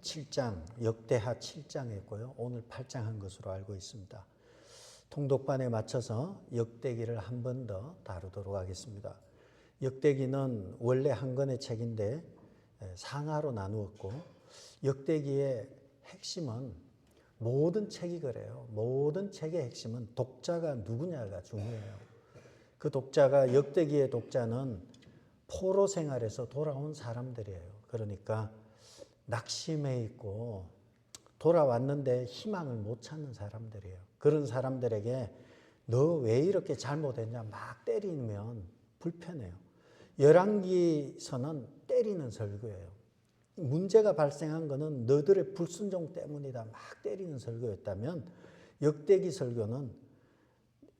7장, 역대하 7장 했고요. 오늘 8장 한 것으로 알고 있습니다. 통독반에 맞춰서 역대기를 한 번 더 다루도록 하겠습니다. 역대기는 원래 한 권의 책인데 상하로 나누었고, 역대기의 핵심은 모든 책이 그래요. 모든 책의 핵심은 독자가 누구냐가 중요해요. 그 독자가, 역대기의 독자는 포로 생활에서 돌아온 사람들이에요. 그러니까 낙심해 있고 돌아왔는데 희망을 못 찾는 사람들이에요. 그런 사람들에게 너 왜 이렇게 잘못했냐 막 때리면 불편해요. 열왕기서는 때리는 설교예요. 문제가 발생한 것은 너들의 불순종 때문이다 막 때리는 설교였다면, 역대기 설교는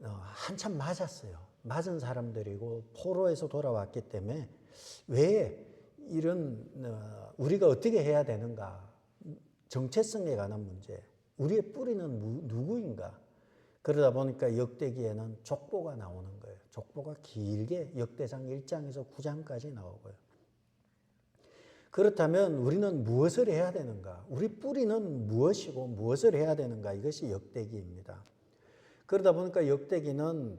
한참 맞았어요. 맞은 사람들이고 포로에서 돌아왔기 때문에 왜 이런 우리가 어떻게 해야 되는가, 정체성에 관한 문제, 우리의 뿌리는 누구인가. 그러다 보니까 역대기에는 족보가 나오는 거예요. 족보가 길게 역대상 1장에서 9장까지 나오고요. 그렇다면 우리는 무엇을 해야 되는가? 우리 뿌리는 무엇이고 무엇을 해야 되는가? 이것이 역대기입니다. 그러다 보니까 역대기는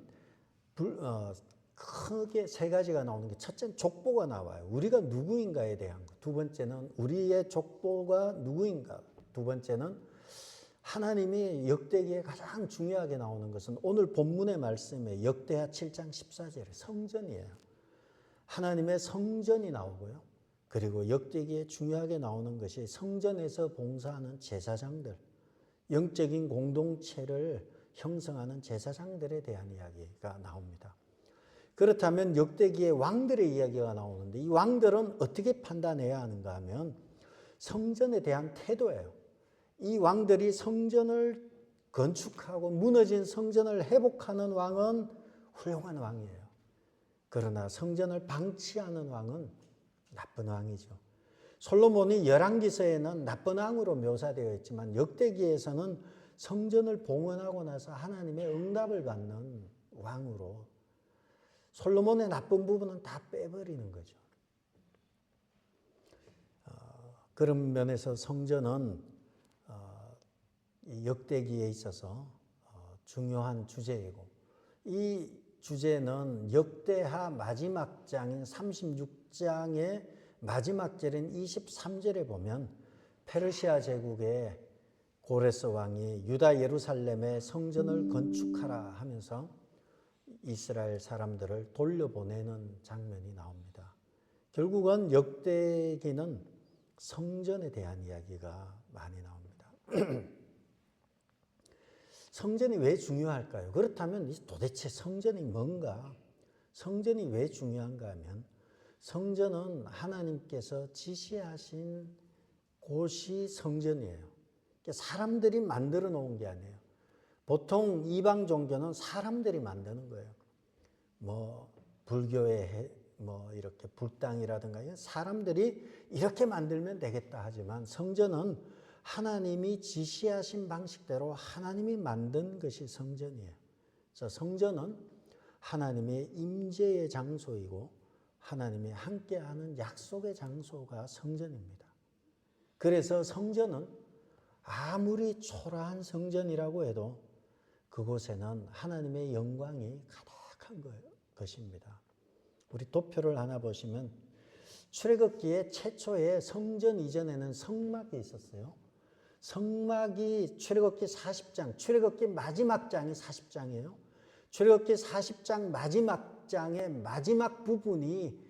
크게 세 가지가 나오는 게, 첫째는 족보가 나와요. 우리가 누구인가에 대한 것. 두 번째는 우리의 족보가 누구인가. 두 번째는 하나님이 역대기에 가장 중요하게 나오는 것은 오늘 본문의 말씀에 역대하 7장 14절에 성전이에요. 하나님의 성전이 나오고요. 그리고 역대기에 중요하게 나오는 것이 성전에서 봉사하는 제사장들, 영적인 공동체를 형성하는 제사장들에 대한 이야기가 나옵니다. 그렇다면 역대기에 왕들의 이야기가 나오는데, 이 왕들은 어떻게 판단해야 하는가 하면 성전에 대한 태도예요. 이 왕들이 성전을 건축하고 무너진 성전을 회복하는 왕은 훌륭한 왕이에요. 그러나 성전을 방치하는 왕은 나쁜 왕이죠. 솔로몬이 열왕기서에는 나쁜 왕으로 묘사되어 있지만 역대기에서는 성전을 봉헌하고 나서 하나님의 응답을 받는 왕으로 솔로몬의 나쁜 부분은 다 빼버리는 거죠. 그런 면에서 성전은 역대기에 있어서 중요한 주제이고, 이 주제는 역대하 마지막 장인 36장의 마지막 절인 23절에 보면 페르시아 제국의 고레스 왕이 유다 예루살렘에 성전을 건축하라 하면서 이스라엘 사람들을 돌려보내는 장면이 나옵니다. 결국은 역대기는 성전에 대한 이야기가 많이 나옵니다. 성전이 왜 중요할까요? 그렇다면 도대체 성전이 뭔가? 성전이 왜 중요한가 하면, 성전은 하나님께서 지시하신 곳이 성전이에요. 사람들이 만들어 놓은 게 아니에요. 보통 이방 종교는 사람들이 만드는 거예요. 불교의 이렇게 불당이라든가 사람들이 이렇게 만들면 되겠다 하지만, 성전은 하나님이 지시하신 방식대로 하나님이 만든 것이 성전이에요. 그래서 성전은 하나님의 임재의 장소이고 하나님이 함께하는 약속의 장소가 성전입니다. 그래서 성전은 아무리 초라한 성전이라고 해도 그곳에는 하나님의 영광이 가득한 것입니다. 우리 도표를 하나 보시면, 출애굽기에 최초에 성전 이전에는 성막이 있었어요. 성막이 출애굽기 40장, 출애굽기 마지막 장이 40장이에요. 출애굽기 40장 마지막 장의 마지막 부분이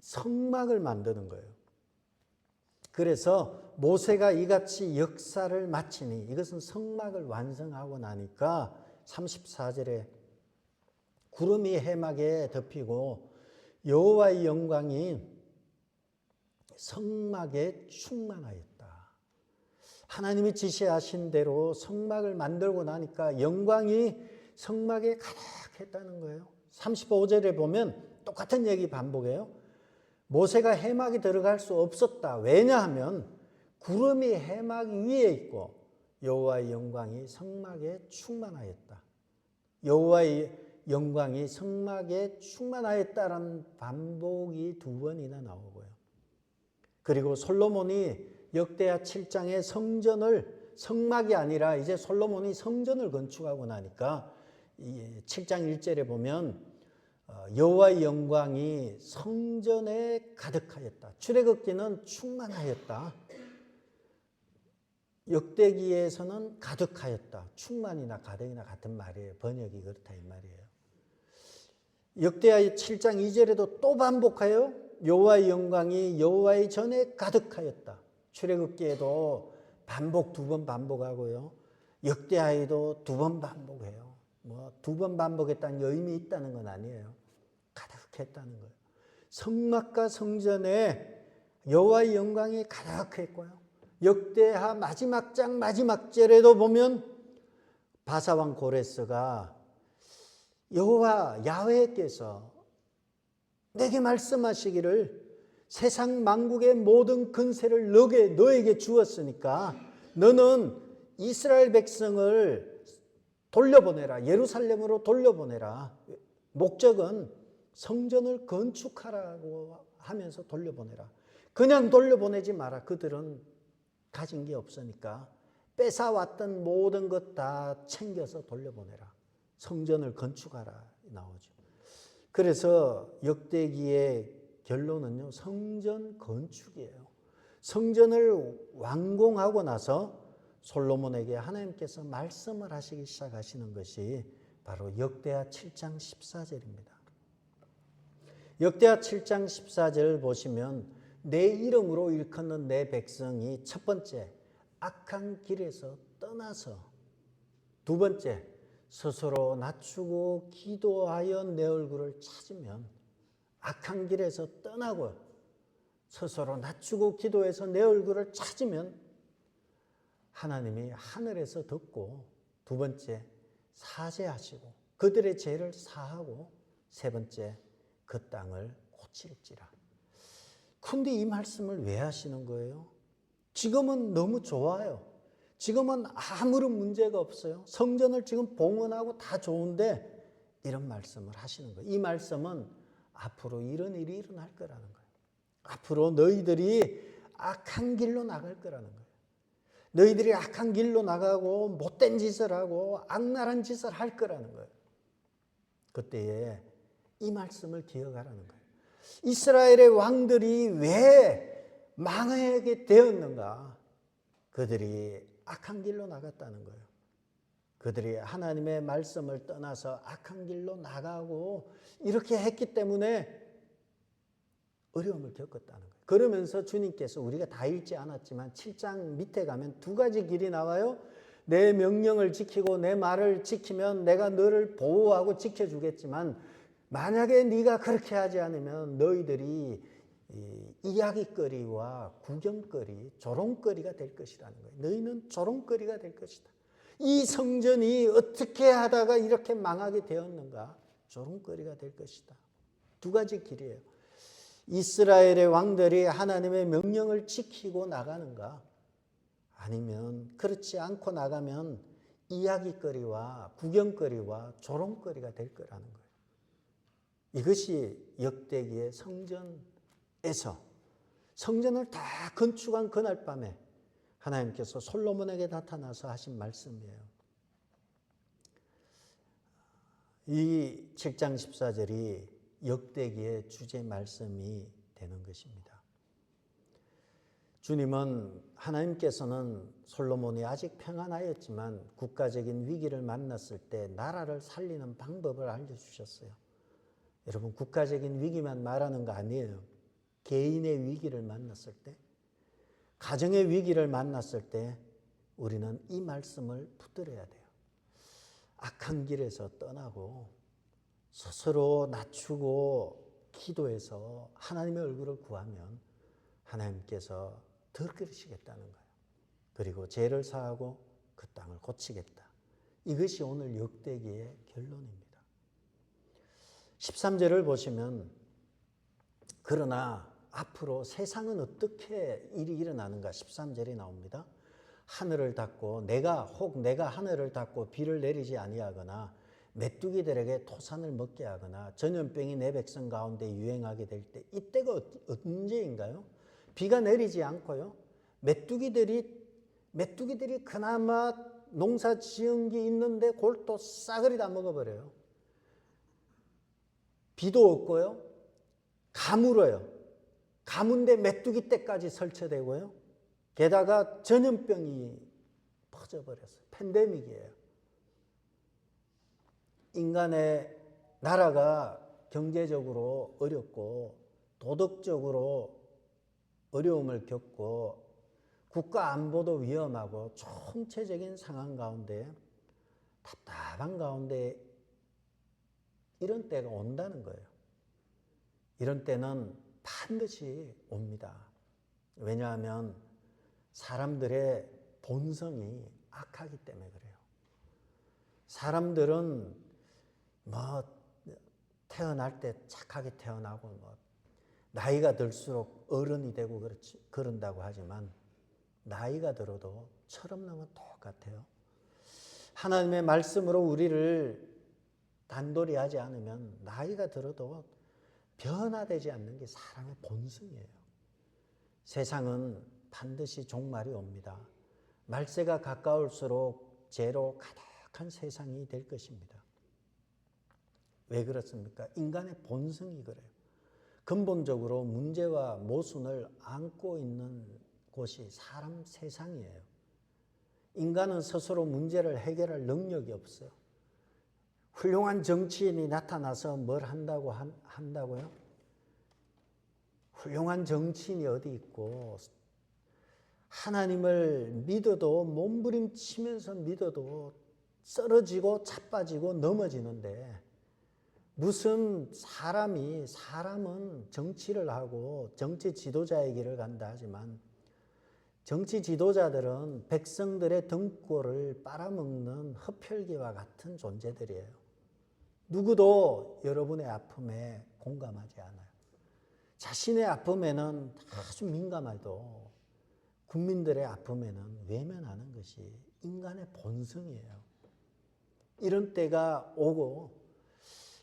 성막을 만드는 거예요. 그래서 모세가 이같이 역사를 마치니, 이것은 성막을 완성하고 나니까 34절에 구름이 해막에 덮이고 여호와의 영광이 성막에 충만하였다. 하나님이 지시하신 대로 성막을 만들고 나니까 영광이 성막에 가득했다는 거예요. 35절에 보면 똑같은 얘기 반복해요. 모세가 해막에 들어갈 수 없었다. 왜냐하면 구름이 해막 위에 있고 여호와의 영광이 성막에 충만하였다. 여호와의 영광이 성막에 충만하였다라는 반복이 두 번이나 나오고요. 그리고 솔로몬이 역대하 7장의 성막이 아니라 이제 솔로몬이 성전을 건축하고 나니까 7장 1절에 보면 여호와의 영광이 성전에 가득하였다. 출애굽기는 충만하였다. 역대기에서는 가득하였다. 충만이나 가득이나 같은 말이에요. 번역이 그렇다 이 말이에요. 역대하 7장 2절에도 또 반복하여 여호와의 영광이 여호와의 전에 가득하였다. 출애굽기에도 두 번 반복하고요. 역대하에도 2번 반복해요. 뭐 2번 반복했다는 의미 있다는 건 아니에요. 가득했다는 거예요. 성막과 성전에 여호와의 영광이 가득했고요. 역대하 마지막 장 마지막 절에도 보면 바사왕 고레스가 야훼께서 내게 말씀하시기를 세상 만국의 모든 근세를 너에게 주었으니까 너는 이스라엘 백성을 돌려보내라. 예루살렘으로 돌려보내라. 목적은 성전을 건축하라고 하면서 돌려보내라. 그냥 돌려보내지 마라. 그들은 가진 게 없으니까 뺏어왔던 모든 것 다 챙겨서 돌려보내라. 성전을 건축하라 나오죠. 그래서 역대기의 결론은요, 성전 건축이에요. 성전을 완공하고 나서 솔로몬에게 하나님께서 말씀을 하시기 시작하시는 것이 바로 역대하 7장 14절입니다. 역대하 7장 14절을 보시면 내 이름으로 일컫는 내 백성이 첫 번째 악한 길에서 떠나서, 두 번째 스스로 낮추고 기도하여 내 얼굴을 찾으면, 악한 길에서 떠나고 스스로 낮추고 기도해서 내 얼굴을 찾으면 하나님이 하늘에서 듣고, 두 번째 사죄하시고 그들의 죄를 사하고, 세 번째 그 땅을 고칠지라. 근데 이 말씀을 왜 하시는 거예요? 지금은 너무 좋아요. 지금은 아무런 문제가 없어요. 성전을 지금 봉헌하고 다 좋은데 이런 말씀을 하시는 거예요. 이 말씀은 앞으로 이런 일이 일어날 거라는 거예요. 앞으로 너희들이 악한 길로 나갈 거라는 거예요. 너희들이 악한 길로 나가고 못된 짓을 하고 악랄한 짓을 할 거라는 거예요. 그때에 이 말씀을 기억하라는 거예요. 이스라엘의 왕들이 왜 망하게 되었는가? 그들이 악한 길로 나갔다는 거예요. 그들이 하나님의 말씀을 떠나서 악한 길로 나가고 이렇게 했기 때문에 어려움을 겪었다는 거예요. 그러면서 주님께서, 우리가 다 읽지 않았지만 7장 밑에 가면 두 가지 길이 나와요. 내 명령을 지키고 내 말을 지키면 내가 너를 보호하고 지켜주겠지만 만약에 네가 그렇게 하지 않으면 너희들이 이야기거리와 구경거리, 조롱거리가 될 것이라는 거예요. 너희는 조롱거리가 될 것이다. 이 성전이 어떻게 하다가 이렇게 망하게 되었는가? 조롱거리가 될 것이다. 두 가지 길이에요. 이스라엘의 왕들이 하나님의 명령을 지키고 나가는가? 아니면 그렇지 않고 나가면 이야기거리와 구경거리와 조롱거리가 될 거라는 거예요. 이것이 역대기의 성전에서 성전을 다 건축한 그날 밤에 하나님께서 솔로몬에게 나타나서 하신 말씀이에요. 이 7장 14절이 역대기의 주제 말씀이 되는 것입니다. 주님은, 하나님께서는 솔로몬이 아직 평안하였지만 국가적인 위기를 만났을 때 나라를 살리는 방법을 알려주셨어요. 여러분, 국가적인 위기만 말하는 거 아니에요. 개인의 위기를 만났을 때, 가정의 위기를 만났을 때 우리는 이 말씀을 붙들어야 돼요. 악한 길에서 떠나고 스스로 낮추고 기도해서 하나님의 얼굴을 구하면 하나님께서 더 그러시겠다는 거예요. 그리고 죄를 사하고 그 땅을 고치겠다. 이것이 오늘 역대기의 결론입니다. 13절을 보시면, 그러나 앞으로 세상은 어떻게 일이 일어나는가 13절이 나옵니다. 하늘을 닫고 내가 하늘을 닫고 비를 내리지 아니하거나 메뚜기들에게 토산을 먹게 하거나 전염병이 내 백성 가운데 유행하게 될 때, 이때가 언제인가요? 비가 내리지 않고요, 메뚜기들이 그나마 농사 지은 게 있는데 그걸 또 싸그리 다 먹어버려요. 비도 없고요. 가물어요. 가문데 메뚜기 떼까지 설치되고요. 게다가 전염병이 퍼져버렸어요. 팬데믹이에요. 인간의 나라가 경제적으로 어렵고 도덕적으로 어려움을 겪고 국가 안보도 위험하고 총체적인 상황 가운데 답답한 가운데 이런 때가 온다는 거예요. 이런 때는 반드시 옵니다. 왜냐하면 사람들의 본성이 악하기 때문에 그래요. 사람들은 태어날 때 착하게 태어나고 나이가 들수록 어른이 되고 그런다고 하지만 나이가 들어도 철없는 똑같아요. 하나님의 말씀으로 우리를 단돌이 하지 않으면 나이가 들어도 변화되지 않는 게 사람의 본성이에요. 세상은 반드시 종말이 옵니다. 말세가 가까울수록 죄로 가득한 세상이 될 것입니다. 왜 그렇습니까? 인간의 본성이 그래요. 근본적으로 문제와 모순을 안고 있는 곳이 사람 세상이에요. 인간은 스스로 문제를 해결할 능력이 없어요. 훌륭한 정치인이 나타나서 뭘 한다고요? 훌륭한 정치인이 어디 있고 하나님을 믿어도 몸부림치면서 믿어도 쓰러지고 자빠지고 넘어지는데 무슨 사람은 정치를 하고 정치 지도자의 길을 간다 하지만 정치 지도자들은 백성들의 등골을 빨아먹는 흡혈귀와 같은 존재들이에요. 누구도 여러분의 아픔에 공감하지 않아요. 자신의 아픔에는 아주 민감해도 국민들의 아픔에는 외면하는 것이 인간의 본성이에요. 이런 때가 오고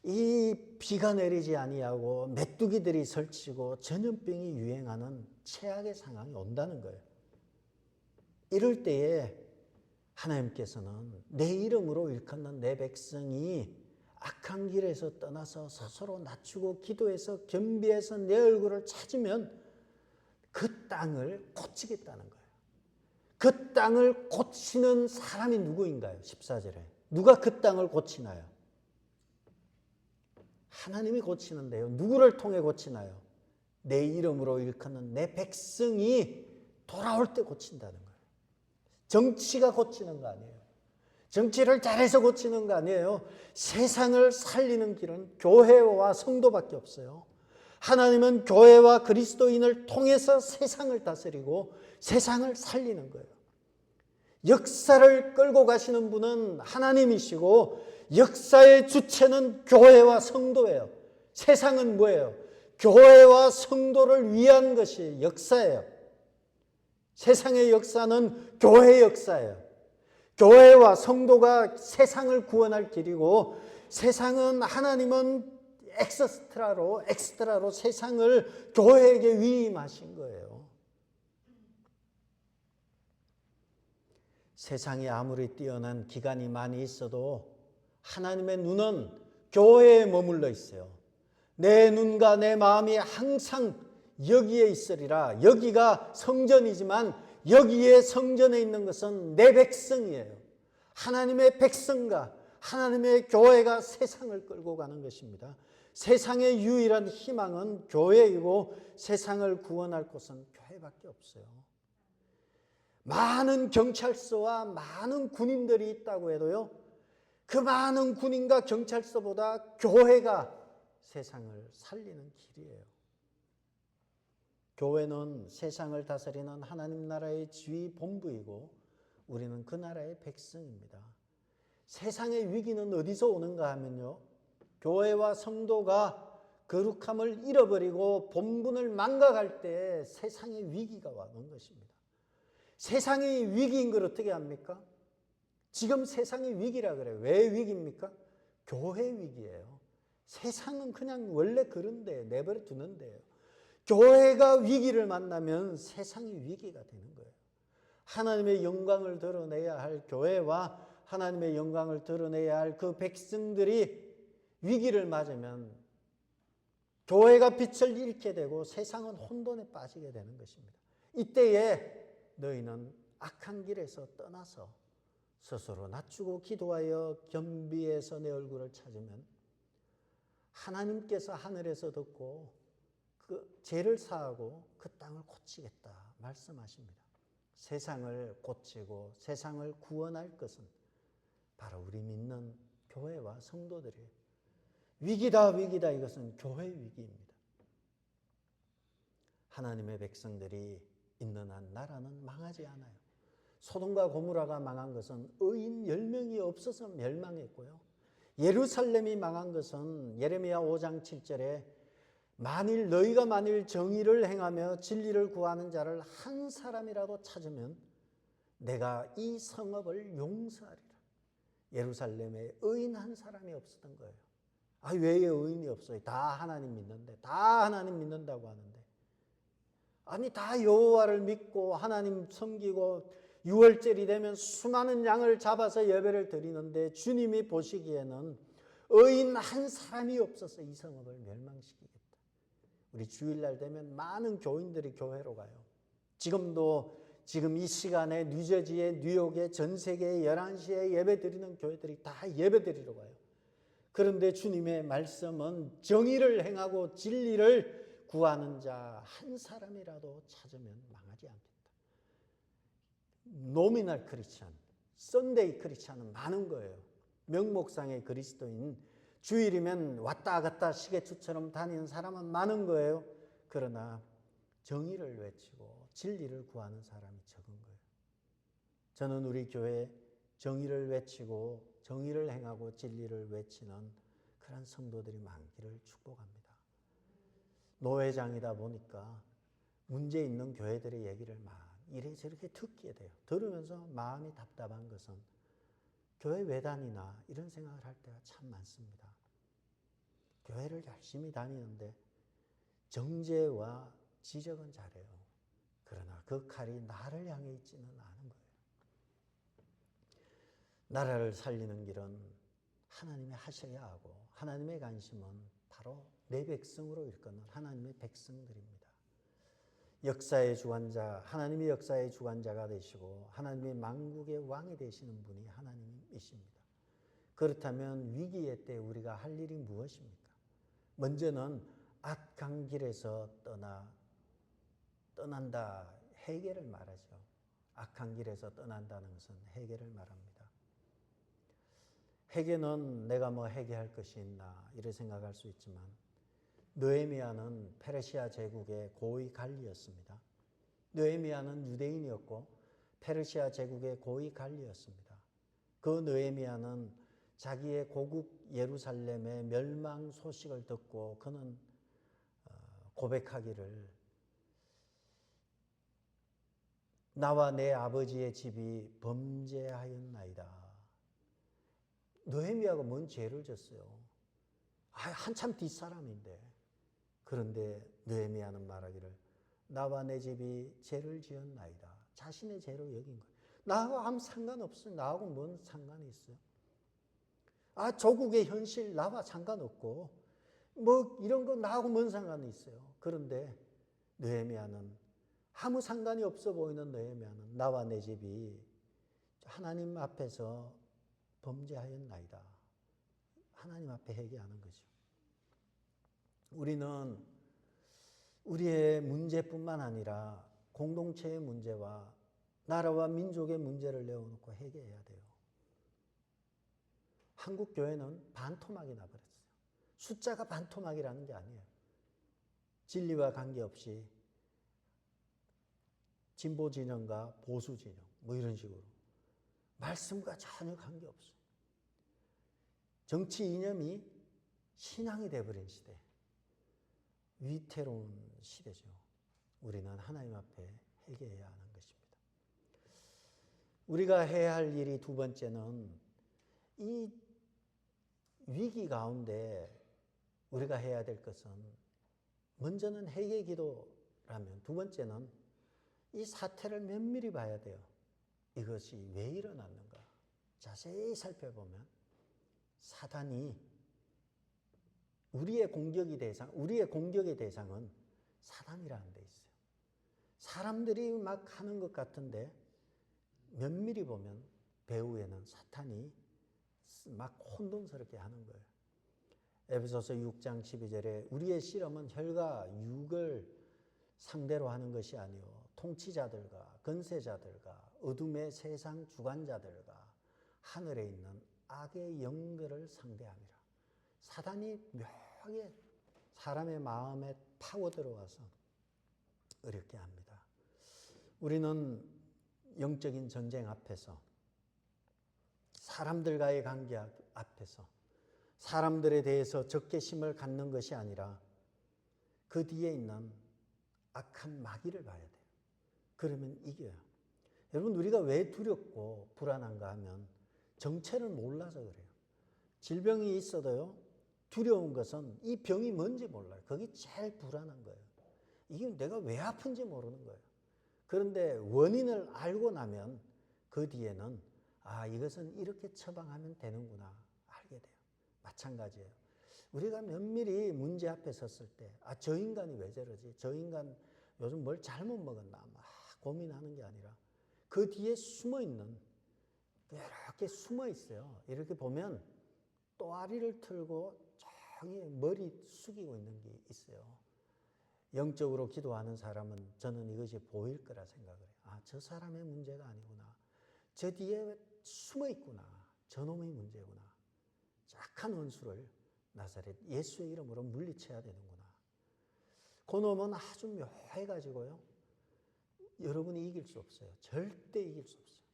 이 비가 내리지 아니하고 메뚜기들이 설치고 전염병이 유행하는 최악의 상황이 온다는 거예요. 이럴 때에 하나님께서는 내 이름으로 일컫는 내 백성이 악한 길에서 떠나서 스스로 낮추고 기도해서 겸비해서 내 얼굴을 찾으면 그 땅을 고치겠다는 거예요. 그 땅을 고치는 사람이 누구인가요? 14절에. 누가 그 땅을 고치나요? 하나님이 고치는데요. 누구를 통해 고치나요? 내 이름으로 일컫는 내 백성이 돌아올 때 고친다는 거예요. 정치가 고치는 거 아니에요. 정치를 잘해서 고치는 거 아니에요. 세상을 살리는 길은 교회와 성도밖에 없어요. 하나님은 교회와 그리스도인을 통해서 세상을 다스리고 세상을 살리는 거예요. 역사를 끌고 가시는 분은 하나님이시고 역사의 주체는 교회와 성도예요. 세상은 뭐예요? 교회와 성도를 위한 것이 역사예요. 세상의 역사는 교회의 역사예요. 교회와 성도가 세상을 구원할 길이고 세상은 하나님은 엑스트라로 세상을 교회에게 위임하신 거예요. 세상이 아무리 뛰어난 기관이 많이 있어도 하나님의 눈은 교회에 머물러 있어요. 내 눈과 내 마음이 항상 여기에 있으리라. 여기가 성전이지만 여기에 성전에 있는 것은 내 백성이에요. 하나님의 백성과 하나님의 교회가 세상을 끌고 가는 것입니다. 세상의 유일한 희망은 교회이고 세상을 구원할 곳은 교회밖에 없어요. 많은 경찰서와 많은 군인들이 있다고 해도요, 그 많은 군인과 경찰서보다 교회가 세상을 살리는 길이에요. 교회는 세상을 다스리는 하나님 나라의 지휘 본부이고 우리는 그 나라의 백성입니다. 세상의 위기는 어디서 오는가 하면요, 교회와 성도가 거룩함을 잃어버리고 본분을 망각할 때 세상의 위기가 오는 것입니다. 세상의 위기인 걸 어떻게 합니까? 지금 세상의 위기라 그래요. 왜 위기입니까? 교회 위기예요. 세상은 그냥 원래 그런데 내버려 두는데요. 교회가 위기를 만나면 세상이 위기가 되는 거예요. 하나님의 영광을 드러내야 할 교회와 하나님의 영광을 드러내야 할 그 백성들이 위기를 맞으면 교회가 빛을 잃게 되고 세상은 혼돈에 빠지게 되는 것입니다. 이때에 너희는 악한 길에서 떠나서 스스로 낮추고 기도하여 겸비해서 내 얼굴을 찾으면 하나님께서 하늘에서 듣고 그 죄를 사하고 그 땅을 고치겠다 말씀하십니다. 세상을 고치고 세상을 구원할 것은 바로 우리 믿는 교회와 성도들이에요. 위기다 위기다, 이것은 교회 위기입니다. 하나님의 백성들이 있는 한 나라는 망하지 않아요. 소돔과 고모라가 망한 것은 의인 10명이 없어서 멸망했고요. 예루살렘이 망한 것은 예레미야 5장 7절에 너희가 만일 정의를 행하며 진리를 구하는 자를 한 사람이라도 찾으면 내가 이 성읍을 용서하리라. 예루살렘에 의인 한 사람이 없었던 거예요. 왜 의인이 없어요? 다 하나님 믿는데, 다 하나님 믿는다고 하는데, 다 여호와를 믿고 하나님 섬기고 유월절이 되면 수많은 양을 잡아서 예배를 드리는데 주님이 보시기에는 의인 한 사람이 없어서 이 성읍을 멸망시키겠다. 우리 주일날 되면 많은 교인들이 교회로 가요. 지금 이 시간에 뉴저지에, 뉴욕에, 전 세계에 11시에 예배 드리는 교회들이 다 예배 드리러 가요. 그런데 주님의 말씀은 정의를 행하고 진리를 구하는 자 한 사람이라도 찾으면 망하지 않겠다. 노미널 크리스찬, 썬데이 크리스찬은 많은 거예요. 명목상의 그리스도인, 주일이면 왔다 갔다 시계추처럼 다니는 사람은 많은 거예요. 그러나 정의를 외치고 진리를 구하는 사람이 적은 거예요. 저는 우리 교회에 정의를 외치고 정의를 행하고 진리를 외치는 그런 성도들이 많기를 축복합니다. 노회장이다 보니까 문제 있는 교회들의 얘기를 막 이래저렇게 듣게 돼요. 들으면서 마음이 답답한 것은 교회 왜 다니나 이런 생각을 할 때가 참 많습니다. 교회를 열심히 다니는데 정죄와 지적은 잘해요. 그러나 그 칼이 나를 향해 있지는 않은 거예요. 나라를 살리는 길은 하나님이 하셔야 하고 하나님의 관심은 바로 내 백성으로 일컫는 하나님의 백성들입니다. 역사의 주관자, 하나님이 역사의 주관자가 되시고 하나님이 만국의 왕이 되시는 분이 하나님이십니다. 그렇다면 위기의 때 우리가 할 일이 무엇입니까? 먼저는 악한 길에서 떠난다, 회개를 말하죠. 악한 길에서 떠난다는 것은 회개를 말합니다. 회개는 내가 회개할 것이 있나 이렇게 생각할 수 있지만 느헤미야는 페르시아 제국의 고위 관리였습니다. 느헤미야는 유대인이었고 페르시아 제국의 고위 관리였습니다. 그 느헤미야는 자기의 고국 예루살렘의 멸망 소식을 듣고 그는 고백하기를 나와 내 아버지의 집이 범죄하였나이다. 느헤미야가 뭔 죄를 졌어요? 한참 뒷사람인데. 그런데 느헤미야는 말하기를 나와 내 집이 죄를 지었나이다. 자신의 죄로 여긴 거예요. 나하고 아무 상관없어요. 나하고 뭔 상관이 있어요? 조국의 현실 나와 상관없고 이런 거 나하고 뭔 상관이 있어요? 그런데 느헤미야는 아무 상관이 없어 보이는 느헤미야는 나와 내 집이 하나님 앞에서 범죄하였나이다. 하나님 앞에 회개하는 거죠. 우리는 우리의 문제뿐만 아니라 공동체의 문제와 나라와 민족의 문제를 내어놓고 회개해야 돼요. 한국 교회는 반토막이 나버렸어요. 숫자가 반토막이라는 게 아니에요. 진리와 관계없이 진보 진영과 보수 진영 이런 식으로 말씀과 전혀 관계없어요. 정치 이념이 신앙이 되어버린 시대, 위태로운 시대죠. 우리는 하나님 앞에 회개해야 하는 것입니다. 우리가 해야 할 일이 두 번째는 이 위기 가운데 우리가 해야 될 것은 먼저는 회개 기도라면 두 번째는 이 사태를 면밀히 봐야 돼요. 이것이 왜 일어났는가? 자세히 살펴보면 사단이 우리의 공격의 대상은 사단이라는 데 있어요. 사람들이 막 하는 것 같은데 면밀히 보면 배후에는 사탄이 막 혼돈스럽게 하는 거예요. 에베소서 6장 12절에 우리의 씨름은 혈과 육을 상대로 하는 것이 아니요 통치자들과 권세자들과 어둠의 세상 주관자들과 하늘에 있는 악의 영들을 상대함이라. 사단이 묘하게 사람의 마음에 파고 들어와서 어렵게 합니다. 우리는 영적인 전쟁 앞에서 사람들과의 관계 앞에서 사람들에 대해서 적개심을 갖는 것이 아니라 그 뒤에 있는 악한 마귀를 봐야 돼요. 그러면 이겨요. 여러분 우리가 왜 두렵고 불안한가 하면 정체를 몰라서 그래요. 질병이 있어도요. 두려운 것은 이 병이 뭔지 몰라요. 그게 제일 불안한 거예요. 이게 내가 왜 아픈지 모르는 거예요. 그런데 원인을 알고 나면 그 뒤에는 이것은 이렇게 처방하면 되는구나 알게 돼요. 마찬가지예요. 우리가 면밀히 문제 앞에 섰을 때 저 인간이 왜 저러지? 저 인간 요즘 뭘 잘못 먹었나? 막 고민하는 게 아니라 그 뒤에 숨어있는 이렇게 숨어 있어요. 이렇게 보면 또아리를 틀고 저기 머리 숙이고 있는 게 있어요. 영적으로 기도하는 사람은 저는 이것이 보일 거라 생각을 해요. 저 사람의 문제가 아니구나. 저 뒤에 숨어 있구나. 저놈의 문제구나. 악한 원수를 나사렛 예수의 이름으로 물리쳐야 되는구나. 그놈은 아주 묘해가지고요. 여러분이 이길 수 없어요. 절대 이길 수 없어요.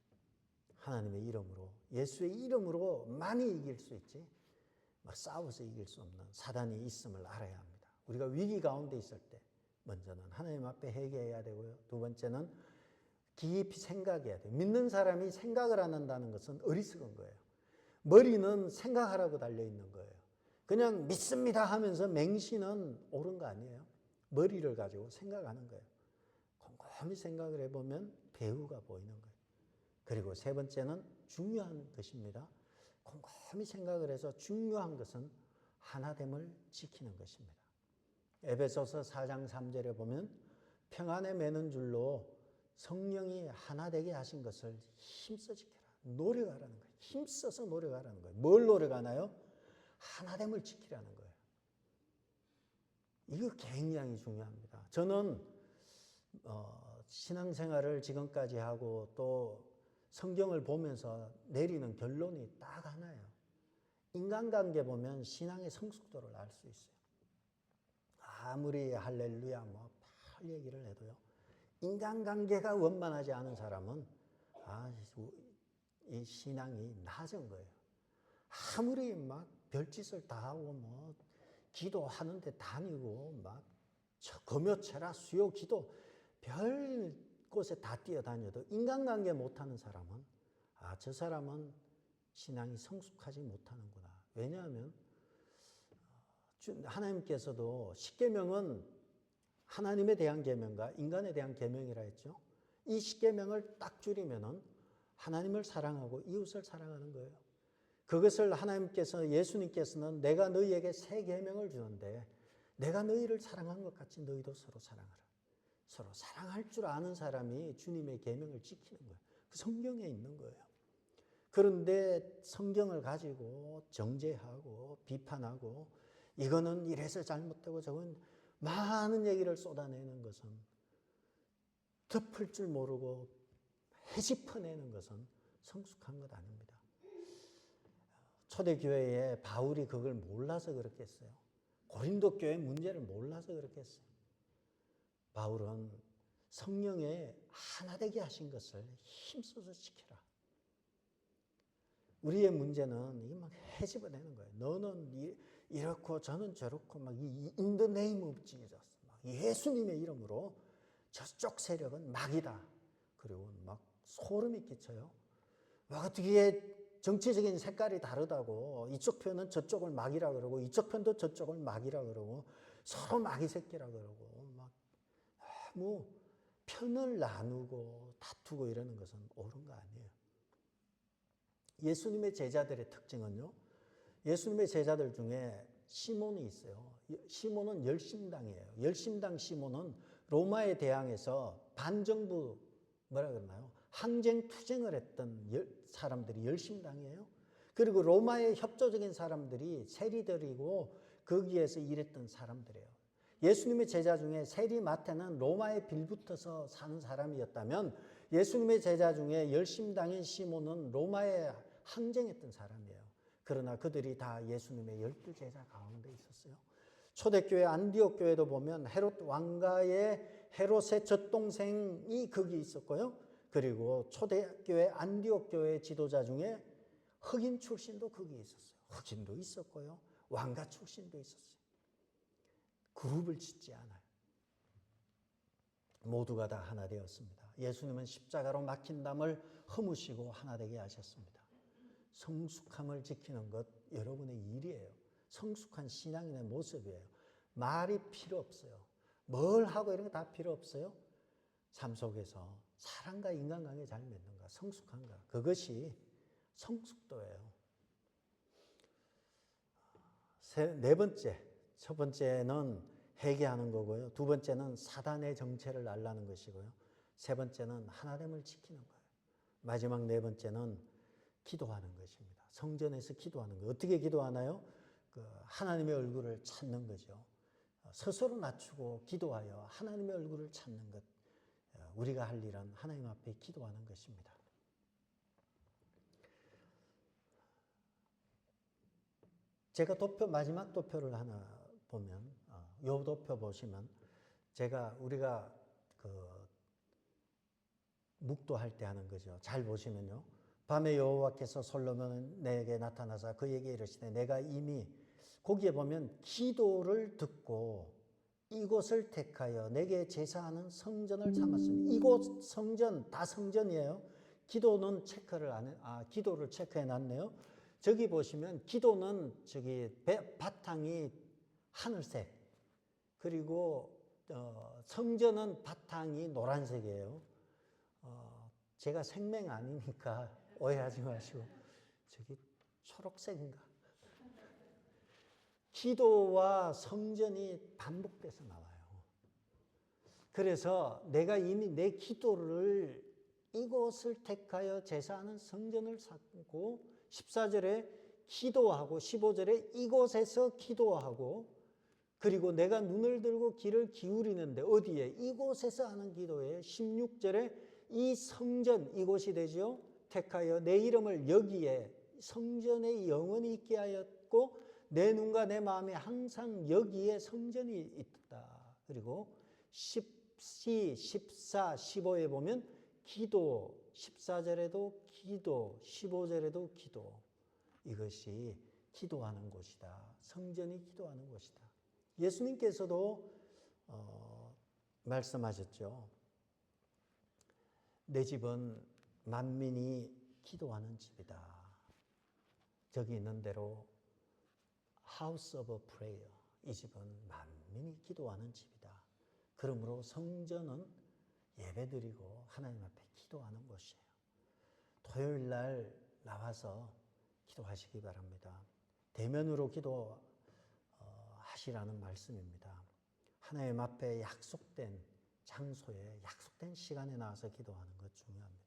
하나님의 이름으로 예수의 이름으로만이 이길 수 있지 막 싸워서 이길 수 없는 사단이 있음을 알아야 합니다. 우리가 위기 가운데 있을 때 먼저는 하나님 앞에 회개해야 되고요. 두 번째는 깊이 생각해야 돼요. 믿는 사람이 생각을 안 한다는 것은 어리석은 거예요. 머리는 생각하라고 달려있는 거예요. 그냥 믿습니다 하면서 맹신은 옳은 거 아니에요. 머리를 가지고 생각하는 거예요. 곰곰이 생각을 해보면 배후가 보이는 거예요. 그리고 세 번째는 중요한 것입니다. 곰곰이 생각을 해서 중요한 것은 하나됨을 지키는 것입니다. 에베소서 4장 3절에 보면 평안에 매는 줄로 성령이 하나 되게 하신 것을 힘써 지켜라. 노력하라는 거예요. 힘써서 노력하라는 거예요. 뭘 노력하나요? 하나됨을 지키라는 거예요. 이거 굉장히 중요합니다. 저는 신앙생활을 지금까지 하고 또 성경을 보면서 내리는 결론이 딱 하나예요. 인간관계 보면 신앙의 성숙도를 알 수 있어요. 아무리 할렐루야 뭐 얘기를 해도요. 인간관계가 원만하지 않은 사람은 이 신앙이 낮은 거예요. 아무리 막 별짓을 다 하고 뭐 기도하는데 다니고 막 금요체라 수요 기도 별 곳에 다 뛰어다녀도 인간관계 못하는 사람은 저 사람은 신앙이 성숙하지 못하는구나. 왜냐하면 하나님께서도 십계명은 하나님에 대한 계명과 인간에 대한 계명이라 했죠. 이 십계명을 딱 줄이면은 하나님을 사랑하고 이웃을 사랑하는 거예요. 그것을 하나님께서 예수님께서는 내가 너희에게 새 계명을 주는데 내가 너희를 사랑한 것 같이 너희도 서로 사랑하라. 서로 사랑할 줄 아는 사람이 주님의 계명을 지키는 거예요. 그 성경에 있는 거예요. 그런데 성경을 가지고 정죄하고 비판하고 이거는 이래서 잘못되고 저건 많은 얘기를 쏟아내는 것은 덮을 줄 모르고 헤집어내는 것은 성숙한 것 아닙니다. 초대교회에 바울이 그걸 몰라서 그렇겠어요. 고린도 교회 문제를 몰라서 그렇겠어요. 바울은 성령에 하나 되게 하신 것을 힘써서 지켜라. 우리의 문제는 이게 막 헤집어내는 거예요. 너는 이렇고 저는 저렇고 막 in the name of Jesus, 막 예수님의 이름으로 저쪽 세력은 막이다. 그리고 막 소름이 끼쳐요. 막 어떻게 정치적인 색깔이 다르다고 이쪽 편은 저쪽을 막이라 그러고 이쪽 편도 저쪽을 막이라 그러고 서로 마귀 새끼라 그러고 막 편을 나누고 다투고 이러는 것은 옳은 거 아니에요. 예수님의 제자들의 특징은요. 예수님의 제자들 중에 시몬이 있어요. 시몬은 열심당이에요. 열심당 시몬은 로마에 대항해서 반정부 뭐라 그러나요? 항쟁 투쟁을 했던 사람들이 열심당이에요. 그리고 로마의 협조적인 사람들이 세리들이고 거기에서 일했던 사람들이에요. 예수님의 제자 중에 세리 마태는 로마에 빌붙어서 사는 사람이었다면 예수님의 제자 중에 열심당인 시몬은 로마에 항쟁했던 사람이에요. 그러나 그들이 다 예수님의 12제자 가운데 있었어요. 초대교회 안디옥 교회도 보면 헤롯 왕가의 헤롯의 젖동생이 거기 있었고요. 그리고 초대교회 안디옥 교회 지도자 중에 흑인 출신도 거기 있었어요. 흑인도 있었고요. 왕가 출신도 있었어요. 그룹을 짓지 않아요. 모두가 다 하나 되었습니다. 예수님은 십자가로 막힌 담을 허무시고 하나 되게 하셨습니다. 성숙함을 지키는 것 여러분의 일이에요. 성숙한 신앙인의 모습이에요. 말이 필요 없어요. 뭘 하고 이런 거 다 필요 없어요. 삶 속에서 사람과 인간관계 잘 맺는가, 성숙한가, 그것이 성숙도예요. 네 번째, 첫 번째는 회개하는 거고요. 두 번째는 사단의 정체를 알라는 것이고요. 세 번째는 하나됨을 지키는 거예요. 마지막 네 번째는 기도하는 것입니다. 성전에서 기도하는 거. 어떻게 기도하나요? 하나님의 얼굴을 찾는 거죠. 스스로 낮추고 기도하여 하나님의 얼굴을 찾는 것. 우리가 할 일은 하나님 앞에 기도하는 것입니다. 제가 마지막 도표를 하나 보면, 요 도표 보시면, 우리가 묵도할 때 하는 거죠. 잘 보시면요. 밤에 여호와께서 솔로몬에게 나타나사 그에게 이르시되 내가 이미 거기에 보면 기도를 듣고 이곳을 택하여 내게 제사하는 성전을 삼았으니 이곳 성전 다 성전이에요. 기도는 기도를 체크해 놨네요. 저기 보시면 기도는 바탕이 하늘색 그리고 성전은 바탕이 노란색이에요. 제가 생맹 아니니까 오해하지 마시고 저기 초록색인가? 기도와 성전이 반복돼서 나와요. 그래서 내가 이미 내 기도를 이곳을 택하여 제사하는 성전을 삼고 14절에 기도하고 15절에 이곳에서 기도하고 그리고 내가 눈을 들고 귀를 기울이는데 어디에? 이곳에서 하는 기도에 16절에 이 성전 이곳이 되죠. 택하여 내 이름을 여기에 성전에 영원히 있게 하였고 내 눈과 내 마음에 항상 여기에 성전이 있다. 그리고 14, 15에 보면 기도, 14절에도 기도, 15절에도 기도. 이것이 기도하는 곳이다. 성전이 기도하는 곳이다. 예수님께서도 말씀하셨죠. 내 집은 만민이 기도하는 집이다. 저기 있는 대로 House of Prayer. 이 집은 만민이 기도하는 집이다. 그러므로 성전은 예배드리고 하나님 앞에 기도하는 곳이에요. 토요일 날 나와서 기도하시기 바랍니다. 대면으로 기도하시라는 말씀입니다. 하나님 앞에 약속된 장소에 약속된 시간에 나와서 기도하는 것 중요합니다.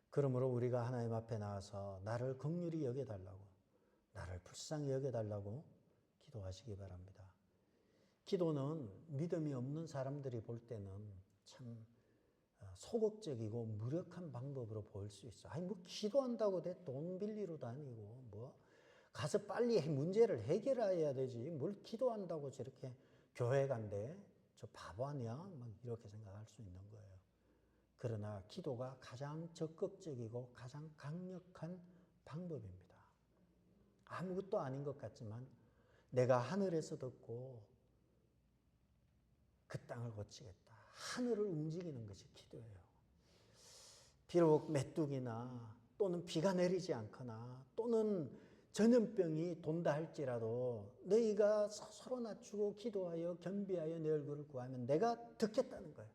그러므로 우리가 하나님 앞에 나와서 나를 긍휼히 여겨달라고 나를 불쌍히 여겨달라고 기도하시기 바랍니다. 기도는 믿음이 없는 사람들이 볼 때는 참 소극적이고 무력한 방법으로 보일 수 있어. 아니 뭐 기도한다고 돈 빌리러 다니고 뭐 가서 빨리 문제를 해결해야 되지. 뭘 기도한다고 저렇게 교회 간대. 저 바보 아니야? 막 이렇게 생각할 수 있는 거예요. 그러나 기도가 가장 적극적이고 가장 강력한 방법입니다. 아무것도 아닌 것 같지만 내가 하늘에서 듣고 그 땅을 고치겠다. 하늘을 움직이는 것이 기도예요. 비록 메뚜기나 또는 비가 내리지 않거나 또는 전염병이 돈다 할지라도 너희가 서로 낮추고 기도하여 겸비하여 내 얼굴을 구하면 내가 듣겠다는 거예요.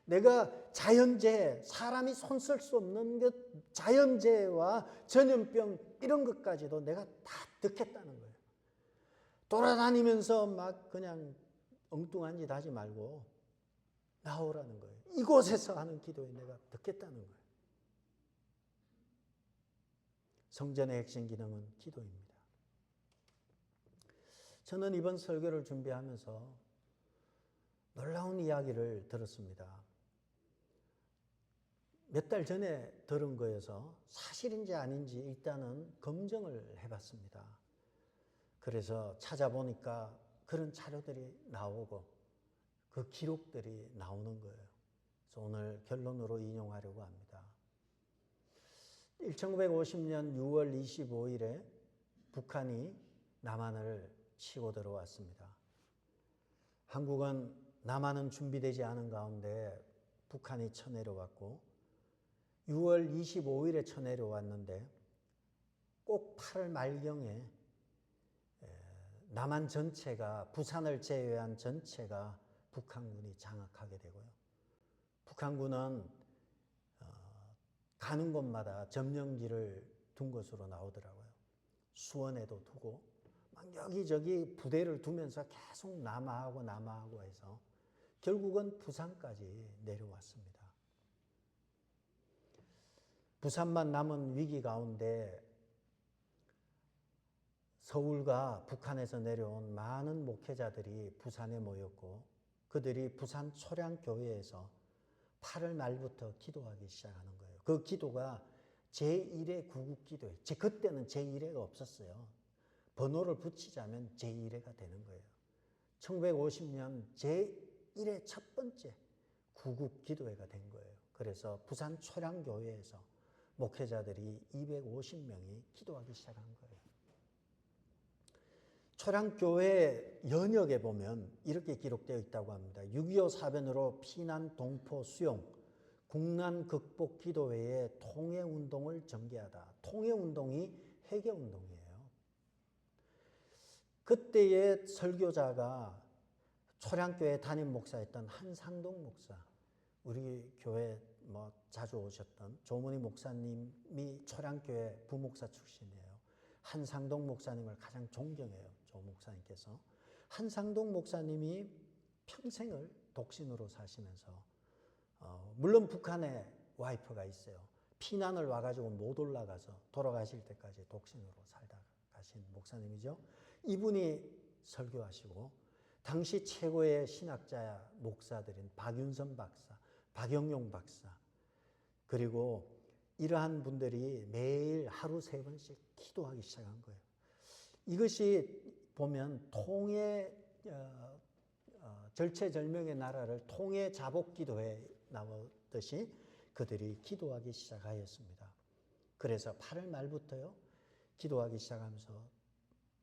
내가 자연재해, 사람이 손 쓸 수 없는 것, 자연재해와 전염병 이런 것까지도 내가 다 듣겠다는 거예요. 돌아다니면서 막 그냥 엉뚱한 짓 하지 말고 나오라는 거예요. 이곳에서 하는 기도에 내가 듣겠다는 거예요. 성전의 핵심 기능은 기도입니다. 저는 이번 설교를 준비하면서 놀라운 이야기를 들었습니다. 몇 달 전에 들은 거여서 사실인지 아닌지 일단은 검증을 해봤습니다. 그래서 찾아보니까 그런 자료들이 나오고 그 기록들이 나오는 거예요. 그래서 오늘 결론으로 인용하려고 합니다. 1950년 6월 25일에 북한이 남한을 치고 들어왔습니다. 한국은 남한은 준비되지 않은 가운데 북한이 쳐내려왔고 6월 25일에 쳐내려왔는데 꼭 8월 말경에 남한 전체가 부산을 제외한 전체가 북한군이 장악하게 되고요. 북한군은 가는 곳마다 점령지를 둔 것으로 나오더라고요. 수원에도 두고 막 여기저기 부대를 두면서 계속 남하하고 해서 결국은 부산까지 내려왔습니다. 부산만 남은 위기 가운데 서울과 북한에서 내려온 많은 목회자들이 부산에 모였고 그들이 부산 초량교회에서 8월 말부터 기도하기 시작하는 거예요. 그 기도가 제1회 구국기도예요. 그때는 제1회가 없었어요. 번호를 붙이자면 제1회가 되는 거예요. 1950년 제1회 첫 번째 구국기도회가 된 거예요. 그래서 부산 초량교회에서 목회자들이 250명이 기도하기 시작한 거예요. 초량교회 연역에 보면 이렇게 기록되어 있다고 합니다. 6.25 사변으로 피난 동포 수용, 국난 극복 기도회의 통해운동을 전개하다. 통해운동이 회개운동이에요. 그때의 설교자가 초량교회 담임 목사였던 한상동 목사, 우리 교회 자주 오셨던 조문희 목사님이 초량교회 부목사 출신이에요. 한상동 목사님을 가장 존경해요. 조 목사님께서. 한상동 목사님이 평생을 독신으로 사시면서 물론 북한에 와이프가 있어요. 피난을 와가지고 못 올라가서 돌아가실 때까지 독신으로 살다 가신 목사님이죠. 이분이 설교하시고 당시 최고의 신학자 목사들인 박윤선 박사, 박영용 박사 그리고 이러한 분들이 매일 하루 3번씩 기도하기 시작한 거예요. 이것이 보면 통해 절체절명의 나라를 통해 자복기도에 나오듯이 그들이 기도하기 시작하였습니다. 그래서 8월 말부터요 기도하기 시작하면서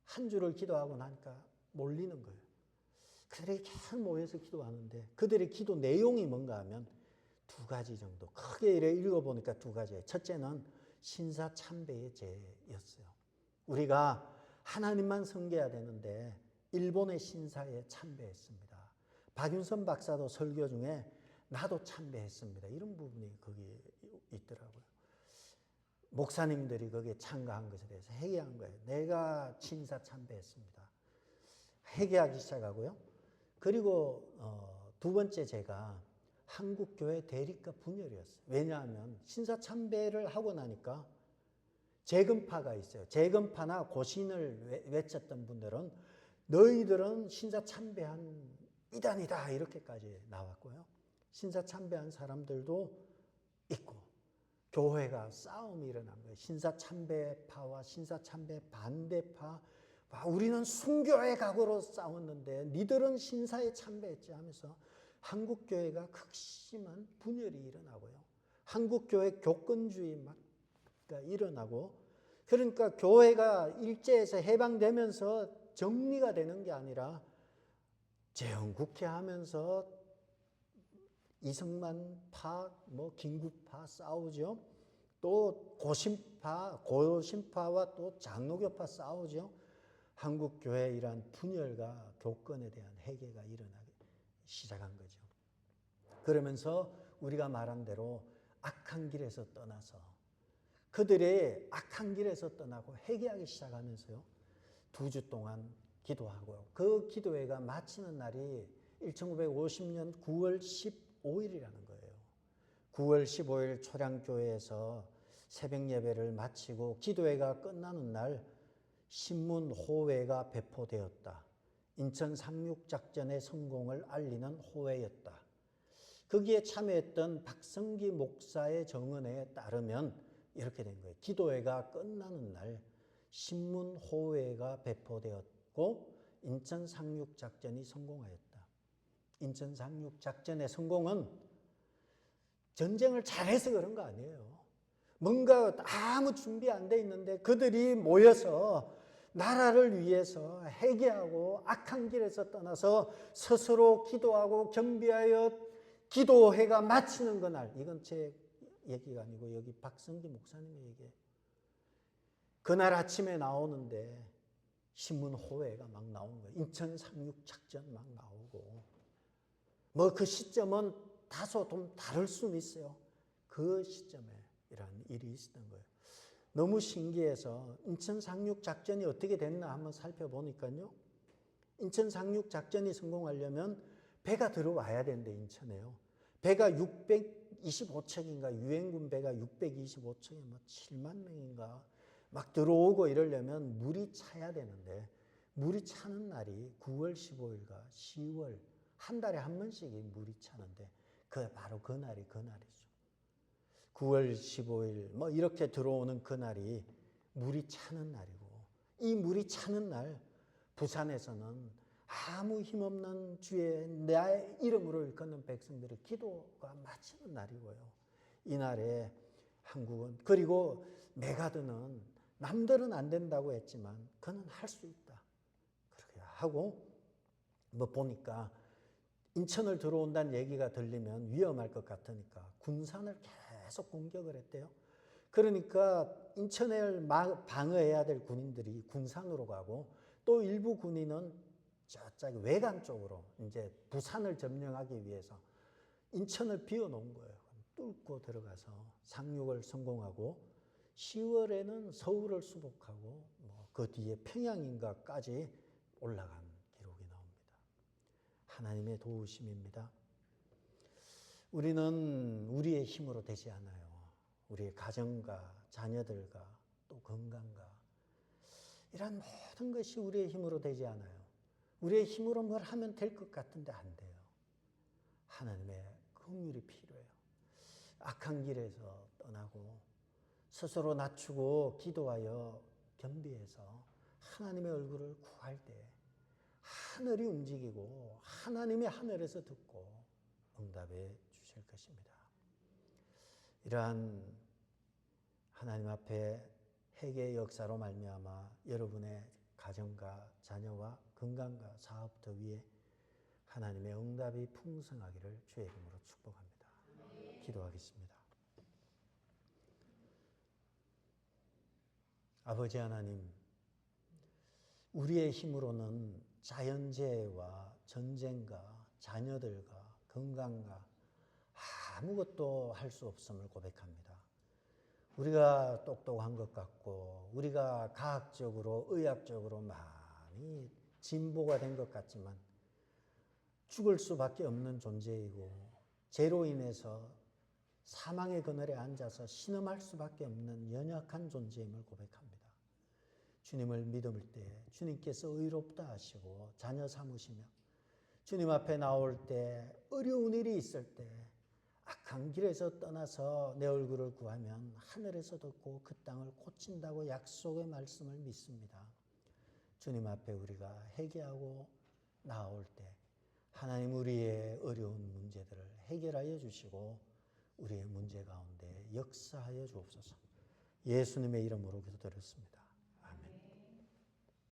한 주를 기도하고 나니까 몰리는 거예요. 그들이 계속 모여서 기도하는데 그들의 기도 내용이 뭔가 하면 2가지 정도 크게 읽어보니까 2가지예요. 첫째는 신사참배의 죄였어요. 우리가 하나님만 섬겨야 되는데 일본의 신사에 참배했습니다. 박윤선 박사도 설교 중에 나도 참배했습니다. 이런 부분이 거기 있더라고요. 목사님들이 거기에 참가한 것에 대해서 회개한 거예요. 내가 신사 참배했습니다. 회개하기 시작하고요. 그리고 2번째 제가 한국교회 대립과 분열이었어요. 왜냐하면 신사 참배를 하고 나니까 재건파가 있어요. 재건파나 고신을 외쳤던 분들은 너희들은 신사 참배한 이단이다 이렇게까지 나왔고요. 신사 참배한 사람들도 있고 교회가 싸움이 일어난 거예요. 신사 참배파와 신사 참배 반대파. 우리는 순교의 각오로 싸웠는데 니들은 신사에 참배했지 하면서 한국교회가 극심한 분열이 일어나고요. 한국교회 교권주의가 일어나고 그러니까 교회가 일제에서 해방되면서 정리가 되는 게 아니라 재헌국회하면서 이승만파, 김구파 싸우죠. 또 고신파와 또 장로교파 싸우죠. 한국 교회의 이러한 분열과 교권에 대한 해계가 일어나기 시작한 거죠. 그러면서 우리가 말한 대로 악한 길에서 떠나서 그들의 악한 길에서 떠나고 회개하기 시작하면서요. 2주 동안 기도하고요. 그 기도회가 마치는 날이 1950년 9월 15일이라는 거예요. 9월 15일 초량교회에서 새벽 예배를 마치고 기도회가 끝나는 날 신문 호회가 배포되었다. 인천 상륙작전의 성공을 알리는 호회였다. 거기에 참여했던 박성기 목사의 정언에 따르면 이렇게 된 거예요. 기도회가 끝나는 날 신문 호회가 배포되었고 인천 상륙작전이 성공하였다. 인천 상륙작전의 성공은 전쟁을 잘해서 그런 거 아니에요. 뭔가 아무 준비 안 돼 있는데 그들이 모여서 나라를 위해서 회개하고 악한 길에서 떠나서 스스로 기도하고 겸비하여 기도회가 마치는 그날, 이건 제 얘기가 아니고 여기 박성기 목사님의 얘기예요. 그날 아침에 나오는데 신문 호회가 막 나온 거예요. 인천 상륙작전 막 나오고 뭐 그 시점은 다소 좀 다를 수는 있어요. 그 시점에 이런 일이 있었던 거예요. 너무 신기해서 인천 상륙작전이 어떻게 됐나 한번 살펴보니까요. 인천 상륙작전이 성공하려면 배가 들어와야 되는데 인천에요. 배가 625척인가 유엔군 배가 625척에 뭐 7만 명인가 막 들어오고 이러려면 물이 차야 되는데 물이 차는 날이 9월 15일과 10월 한 달에 한 번씩이 물이 차는데 바로 그날이죠. 9월 15일 뭐 이렇게 들어오는 그날이 물이 차는 날이고 이 물이 차는 날 부산에서는 아무 힘없는 주의 내 이름으로 일컫는 백성들의 기도가 마치는 날이고요. 이날에 한국은 그리고 메가드는 남들은 안 된다고 했지만 그는 할 수 있다. 그렇게 하고 뭐 보니까 인천을 들어온다는 얘기가 들리면 위험할 것 같으니까 군산을 계속 공격을 했대요. 그러니까 인천을 방어해야 될 군인들이 군산으로 가고 또 일부 군인은 저쪽 외관 쪽으로 이제 부산을 점령하기 위해서 인천을 비워놓은 거예요. 뚫고 들어가서 상륙을 성공하고 10월에는 서울을 수복하고 그 뒤에 평양인가까지 올라간 기록이 나옵니다. 하나님의 도우심입니다. 우리는 우리의 힘으로 되지 않아요. 우리의 가정과 자녀들과 또 건강과 이런 모든 것이 우리의 힘으로 되지 않아요. 우리의 힘으로 뭘 하면 될 것 같은데 안 돼요. 하나님의 긍휼이 필요해요. 악한 길에서 떠나고 스스로 낮추고 기도하여 겸비해서 하나님의 얼굴을 구할 때 하늘이 움직이고 하나님의 하늘에서 듣고 응답해 주실 것입니다. 이러한 하나님 앞에 회개의 역사로 말미암아 여러분의 가정과 자녀와 건강과 사업터 위에 하나님의 응답이 풍성하기를 주의 이름으로 축복합니다. 기도하겠습니다. 아버지 하나님, 우리의 힘으로는 자연재해와 전쟁과 자녀들과 건강과 아무것도 할 수 없음을 고백합니다. 우리가 똑똑한 것 같고 우리가 과학적으로 의학적으로 많이 진보가 된 것 같지만 죽을 수밖에 없는 존재이고 죄로 인해서 사망의 그늘에 앉아서 신음할 수밖에 없는 연약한 존재임을 고백합니다. 주님을 믿을 때 주님께서 의롭다 하시고 자녀 삼으시며 주님 앞에 나올 때 어려운 일이 있을 때 악한 길에서 떠나서 내 얼굴을 구하면 하늘에서 듣고 그 땅을 고친다고 약속의 말씀을 믿습니다. 주님 앞에 우리가 회개하고 나올 때 하나님 우리의 어려운 문제들을 해결하여 주시고 우리의 문제 가운데 역사하여 주옵소서. 예수님의 이름으로 기도드렸습니다.